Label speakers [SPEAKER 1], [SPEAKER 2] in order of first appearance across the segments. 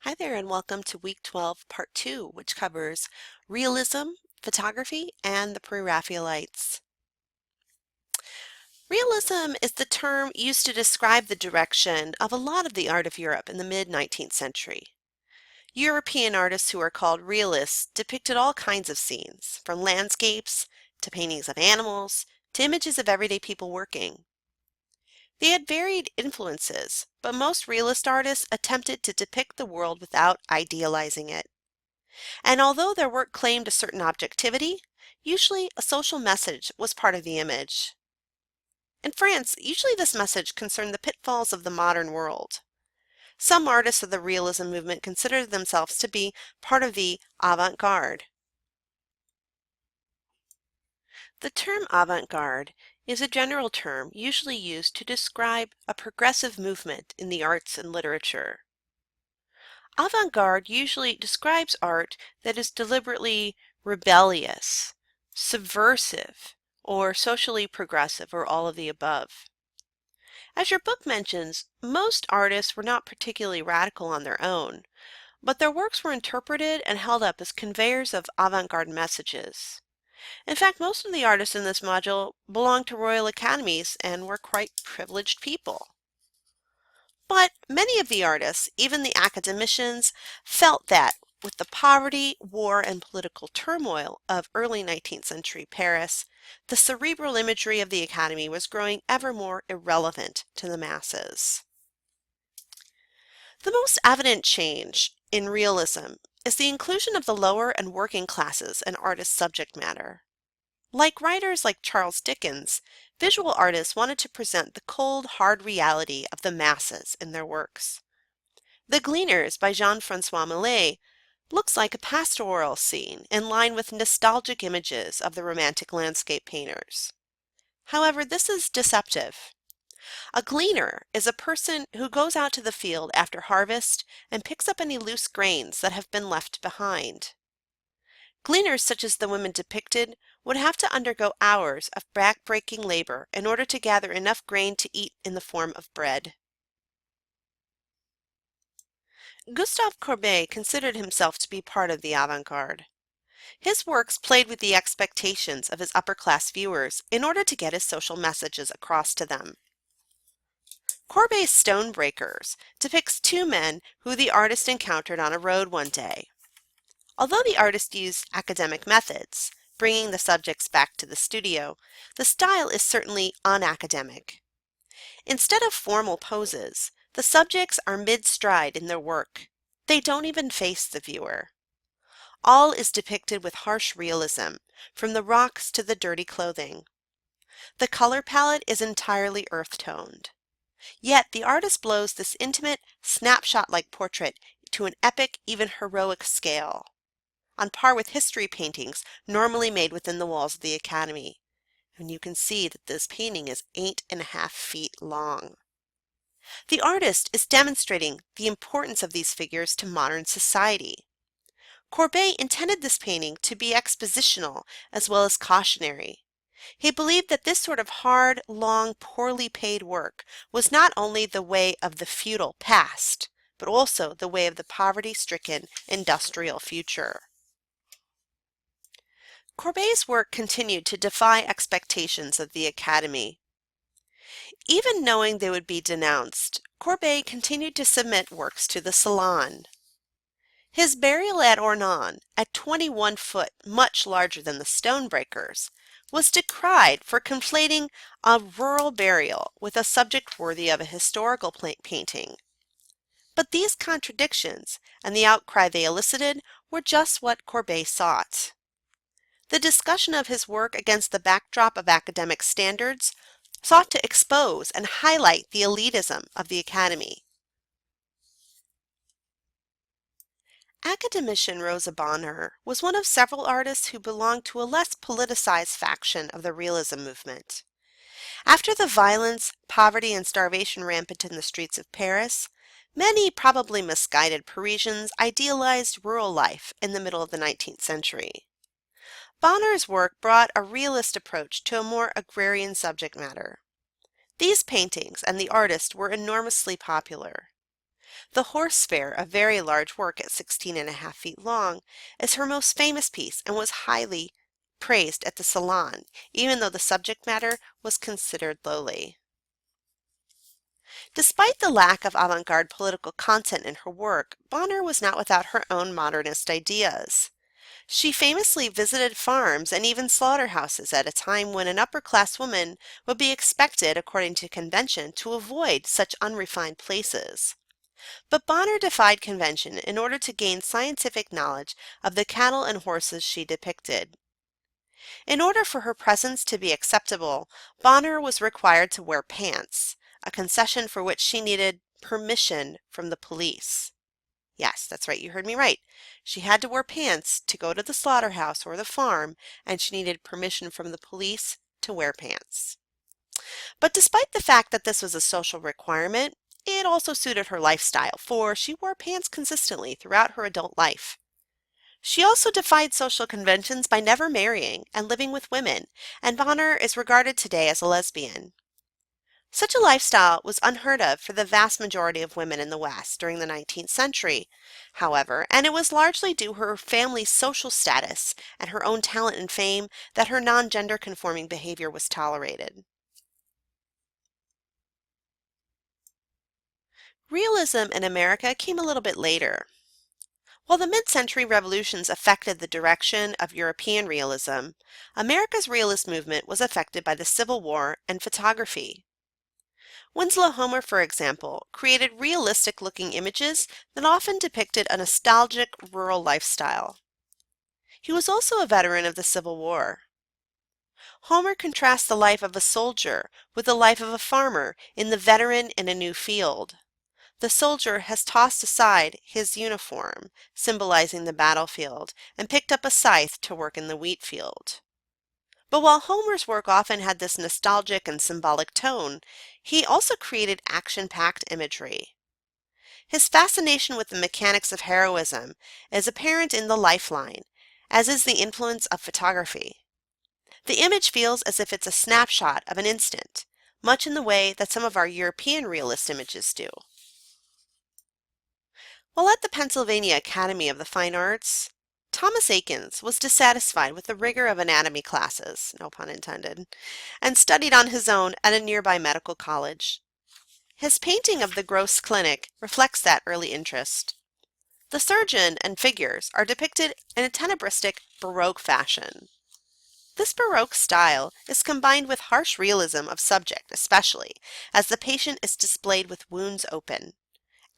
[SPEAKER 1] Hi there, and welcome to Week 12, Part 2, which covers realism, photography, and the Pre-Raphaelites. Realism is the term used to describe the direction of a lot of the art of Europe in the mid-19th century. European artists who are called realists depicted all kinds of scenes, from landscapes to paintings of animals to images of everyday people working. They had varied influences, but most realist artists attempted to depict the world without idealizing it. And although their work claimed a certain objectivity, usually a social message was part of the image. In France, usually this message concerned the pitfalls of the modern world. Some artists of the realism movement considered themselves to be part of the avant-garde. The term avant-garde is a general term usually used to describe a progressive movement in the arts and literature. Avant-garde usually describes art that is deliberately rebellious, subversive, or socially progressive, or all of the above. As your book mentions, most artists were not particularly radical on their own, but their works were interpreted and held up as conveyors of avant-garde messages. In fact, most of the artists in this module belonged to royal academies and were quite privileged people. But many of the artists, even the academicians, felt that with the poverty, war, and political turmoil of early 19th century Paris, the cerebral imagery of the Academy was growing ever more irrelevant to the masses. The most evident change in realism is the inclusion of the lower and working classes in artist subject matter. Like writers like Charles Dickens, visual artists wanted to present the cold, hard reality of the masses in their works. The Gleaners by Jean-Francois Millet looks like a pastoral scene in line with nostalgic images of the Romantic landscape painters. However, this is deceptive. A gleaner is a person who goes out to the field after harvest and picks up any loose grains that have been left behind. Gleaners such as the women depicted would have to undergo hours of back-breaking labor in order to gather enough grain to eat in the form of bread. Gustave Courbet considered himself to be part of the avant-garde. His works played with the expectations of his upper-class viewers in order to get his social messages across to them. Courbet's Stonebreakers depicts two men who the artist encountered on a road one day. Although the artist used academic methods, bringing the subjects back to the studio, the style is certainly unacademic. Instead of formal poses, the subjects are mid-stride in their work. They don't even face the viewer. All is depicted with harsh realism, from the rocks to the dirty clothing. The color palette is entirely earth-toned. Yet the artist blows this intimate, snapshot-like portrait to an epic, even heroic scale, on par with history paintings normally made within the walls of the Academy. And you can see that this painting is 8.5 feet long. The artist is demonstrating the importance of these figures to modern society. Courbet intended this painting to be expositional as well as cautionary. He believed that this sort of hard, long, poorly paid work was not only the way of the feudal past, but also the way of the poverty-stricken industrial future. Courbet's work continued to defy expectations of the Academy. Even knowing they would be denounced, Courbet continued to submit works to the Salon. His Burial at Ornans, at 21 foot, much larger than the Stonebreakers, was decried for conflating a rural burial with a subject worthy of a historical painting. But these contradictions and the outcry they elicited were just what Courbet sought. The discussion of his work against the backdrop of academic standards sought to expose and highlight the elitism of the Academy. Academician Rosa Bonheur was one of several artists who belonged to a less politicized faction of the realism movement. After the violence, poverty, and starvation rampant in the streets of Paris, many probably misguided Parisians idealized rural life in the middle of the 19th century. Bonheur's work brought a realist approach to a more agrarian subject matter. These paintings and the artist were enormously popular. The Horse Fair, a very large work at 16.5 feet long, is her most famous piece and was highly praised at the Salon, even though the subject matter was considered lowly. Despite the lack of avant-garde political content in her work, Bonner was not without her own modernist ideas. She famously visited farms and even slaughterhouses at a time when an upper-class woman would be expected, according to convention, to avoid such unrefined places. But Bonner defied convention in order to gain scientific knowledge of the cattle and horses she depicted. In order for her presence to be acceptable, Bonner was required to wear pants, a concession for which she needed permission from the police. Yes, that's right, you heard me right. She had to wear pants to go to the slaughterhouse or the farm, and she needed permission from the police to wear pants. But despite the fact that this was a social requirement, it also suited her lifestyle, for she wore pants consistently throughout her adult life. She also defied social conventions by never marrying and living with women, and Bonner is regarded today as a lesbian. Such a lifestyle was unheard of for the vast majority of women in the West during the 19th century, however, and it was largely due to her family's social status and her own talent and fame that her non-gender conforming behavior was tolerated. Realism in America came a little bit later. While the mid-century revolutions affected the direction of European realism, America's realist movement was affected by the Civil War and photography. Winslow Homer, for example, created realistic-looking images that often depicted a nostalgic rural lifestyle. He was also a veteran of the Civil War. Homer contrasts the life of a soldier with the life of a farmer in The Veteran in a New Field. The soldier has tossed aside his uniform, symbolizing the battlefield, and picked up a scythe to work in the wheat field. But while Homer's work often had this nostalgic and symbolic tone, he also created action-packed imagery. His fascination with the mechanics of heroism is apparent in The Lifeline, as is the influence of photography. The image feels as if it's a snapshot of an instant, much in the way that some of our European realist images do. While at the Pennsylvania Academy of the Fine Arts, Thomas Eakins was dissatisfied with the rigor of anatomy classes, no pun intended, and studied on his own at a nearby medical college. His painting of the Gross Clinic reflects that early interest. The surgeon and figures are depicted in a tenebristic Baroque fashion. This Baroque style is combined with harsh realism of subject, especially as the patient is displayed with wounds open,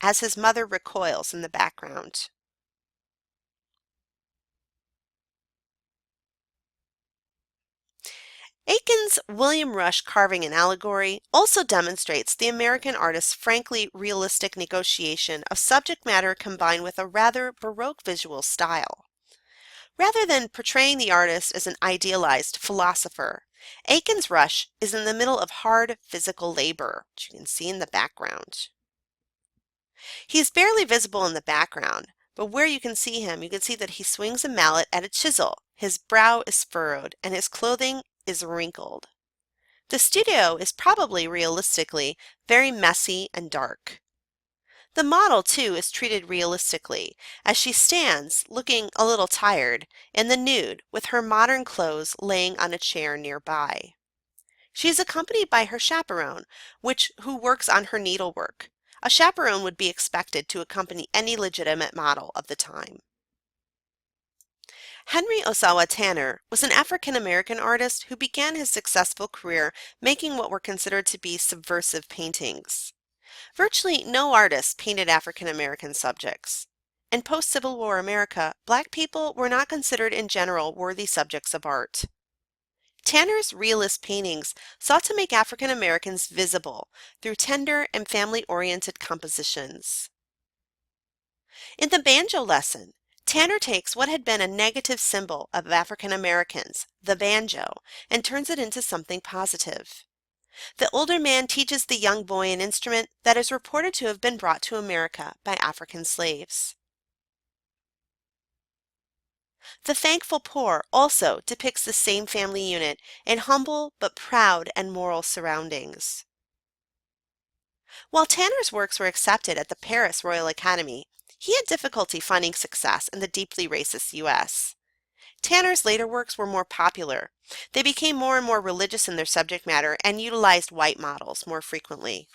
[SPEAKER 1] as his mother recoils in the background. Aiken's William Rush carving an allegory also demonstrates the American artist's frankly realistic negotiation of subject matter combined with a rather Baroque visual style. Rather than portraying the artist as an idealized philosopher, Aiken's Rush is in the middle of hard physical labor, which you can see in the background. He is barely visible in the background, but where you can see him, you can see that he swings a mallet at a chisel. His brow is furrowed, and his clothing is wrinkled. The studio is probably realistically very messy and dark. The model, too, is treated realistically, as she stands, looking a little tired, in the nude, with her modern clothes laying on a chair nearby. She is accompanied by her chaperone, who works on her needlework. A chaperone would be expected to accompany any legitimate model of the time. Henry Osawa Tanner was an African-American artist who began his successful career making what were considered to be subversive paintings. Virtually no artist painted African-American subjects. In post-Civil War America, Black people were not considered in general worthy subjects of art. Tanner's realist paintings sought to make African Americans visible through tender and family-oriented compositions. In the banjo lesson, Tanner takes what had been a negative symbol of African Americans, the banjo, and turns it into something positive. The older man teaches the young boy an instrument that is reported to have been brought to America by African slaves. The Thankful Poor also depicts the same family unit in humble but proud and moral surroundings. While Tanner's works were accepted at the Paris Royal Academy, he had difficulty finding success in the deeply racist U.S. Tanner's later works were more popular. They became more and more religious in their subject matter and utilized white models more frequently.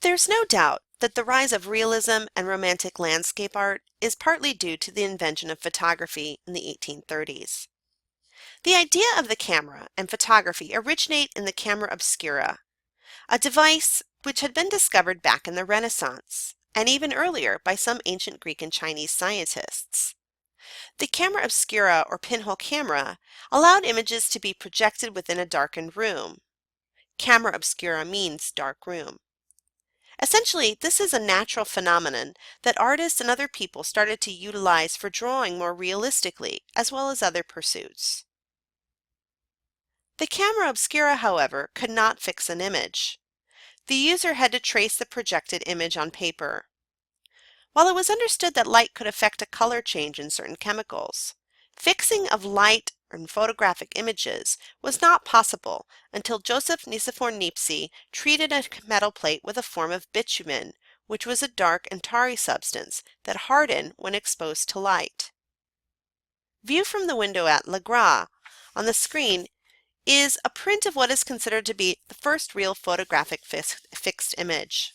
[SPEAKER 1] There's no doubt that the rise of realism and romantic landscape art is partly due to the invention of photography in the 1830s. The idea of the camera and photography originate in the camera obscura, a device which had been discovered back in the Renaissance, and even earlier by some ancient Greek and Chinese scientists. The camera obscura or pinhole camera allowed images to be projected within a darkened room. Camera obscura means dark room. Essentially, this is a natural phenomenon that artists and other people started to utilize for drawing more realistically, as well as other pursuits. The camera obscura, however, could not fix an image. The user had to trace the projected image on paper. While it was understood that light could affect a color change in certain chemicals, fixing of light in photographic images was not possible until Joseph Nicephore Niepce treated a metal plate with a form of bitumen, which was a dark and tarry substance that hardened when exposed to light. View from the window at Le Gras on the screen is a print of what is considered to be the first real photographic fixed image.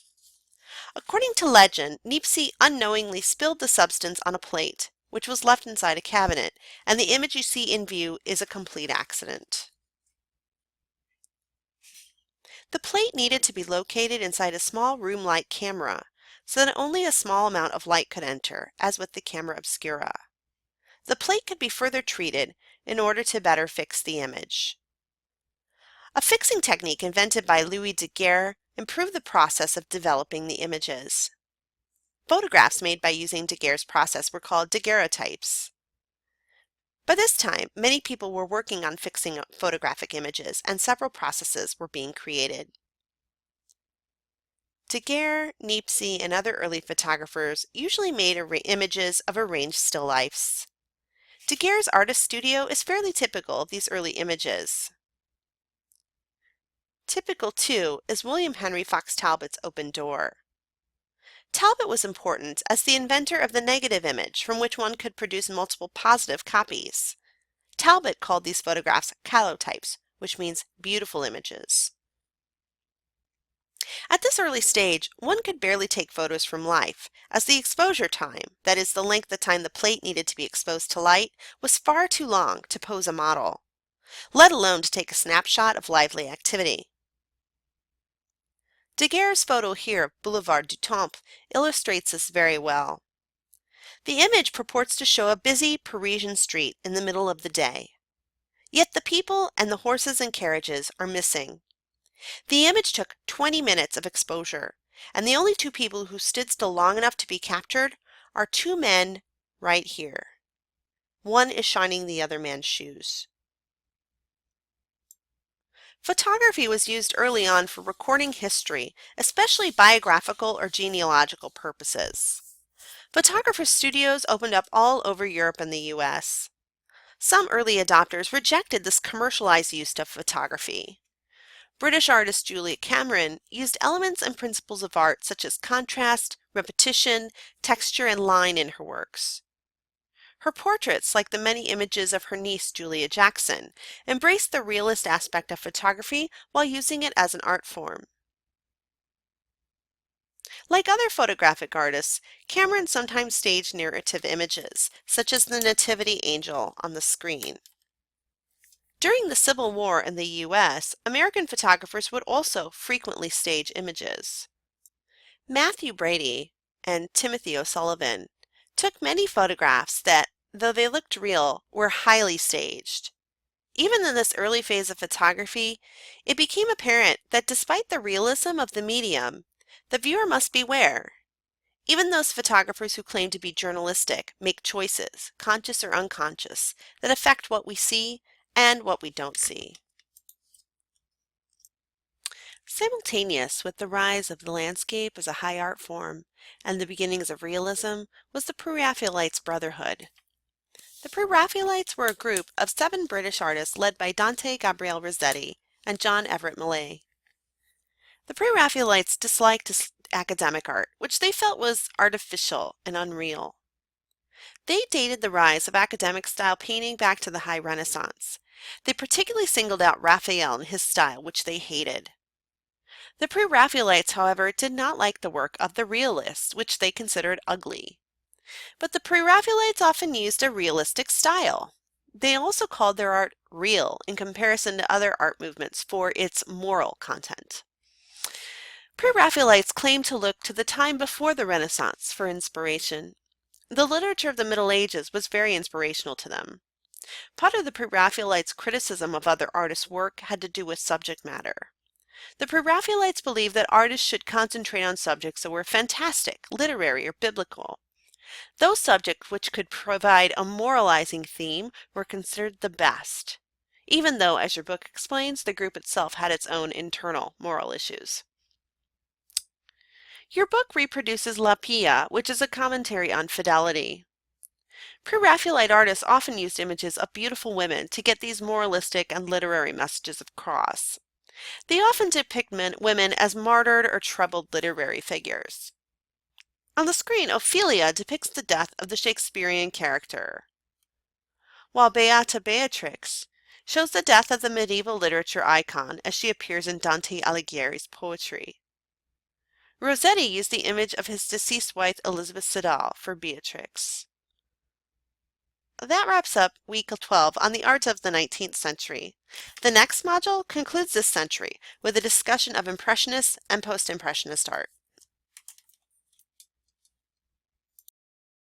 [SPEAKER 1] According to legend, Niepce unknowingly spilled the substance on a plate, which was left inside a cabinet, and the image you see in view is a complete accident. The plate needed to be located inside a small room-light camera, so that only a small amount of light could enter, as with the camera obscura. The plate could be further treated in order to better fix the image. A fixing technique invented by Louis Daguerre improved the process of developing the images. Photographs made by using Daguerre's process were called daguerreotypes. By this time, many people were working on fixing photographic images, and several processes were being created. Daguerre, Niepce, and other early photographers usually made images of arranged still lifes. Daguerre's artist studio is fairly typical of these early images. Typical, too, is William Henry Fox Talbot's open door. Talbot was important as the inventor of the negative image from which one could produce multiple positive copies. Talbot called these photographs calotypes, which means beautiful images. At this early stage, one could barely take photos from life, as the exposure time, that is the length of time the plate needed to be exposed to light, was far too long to pose a model, let alone to take a snapshot of lively activity. Daguerre's photo here of Boulevard du Temple illustrates this very well. The image purports to show a busy Parisian street in the middle of the day. Yet the people and the horses and carriages are missing. The image took 20 minutes of exposure, and the only two people who stood still long enough to be captured are two men right here. One is shining the other man's shoes. Photography was used early on for recording history, especially biographical or genealogical purposes. Photographer studios opened up all over Europe and the US. Some early adopters rejected this commercialized use of photography. British artist Julia Cameron used elements and principles of art such as contrast, repetition, texture, and line in her works. Her portraits, like the many images of her niece Julia Jackson, embraced the realist aspect of photography while using it as an art form. Like other photographic artists, Cameron sometimes staged narrative images, such as the Nativity Angel on the screen. During the Civil War in the U.S., American photographers would also frequently stage images. Matthew Brady and Timothy O'Sullivan took many photographs that, though they looked real, were highly staged. Even in this early phase of photography, it became apparent that despite the realism of the medium, the viewer must beware. Even those photographers who claim to be journalistic make choices, conscious or unconscious, that affect what we see and what we don't see. Simultaneous with the rise of the landscape as a high art form and the beginnings of realism was the Pre-Raphaelites Brotherhood. The Pre-Raphaelites were a group of 7 British artists led by Dante Gabriel Rossetti and John Everett Millais. The Pre-Raphaelites disliked academic art, which they felt was artificial and unreal. They dated the rise of academic style painting back to the High Renaissance. They particularly singled out Raphael and his style, which they hated. The Pre-Raphaelites, however, did not like the work of the realists, which they considered ugly. But the Pre-Raphaelites often used a realistic style. They also called their art real in comparison to other art movements for its moral content. Pre-Raphaelites claimed to look to the time before the Renaissance for inspiration. The literature of the Middle Ages was very inspirational to them. Part of the Pre-Raphaelites' criticism of other artists' work had to do with subject matter. The Pre-Raphaelites believed that artists should concentrate on subjects that were fantastic, literary, or biblical. Those subjects which could provide a moralizing theme were considered the best, even though, as your book explains, the group itself had its own internal moral issues. Your book reproduces La Pia, which is a commentary on fidelity. Pre-Raphaelite artists often used images of beautiful women to get these moralistic and literary messages across. They often depict women as martyred or troubled literary figures. On the screen, Ophelia depicts the death of the Shakespearean character, while Beata Beatrix shows the death of the medieval literature icon as she appears in Dante Alighieri's poetry. Rossetti used the image of his deceased wife Elizabeth Siddal for Beatrix. That wraps up Week 12 on the art of the 19th century. The next module concludes this century with a discussion of Impressionist and Post-Impressionist art.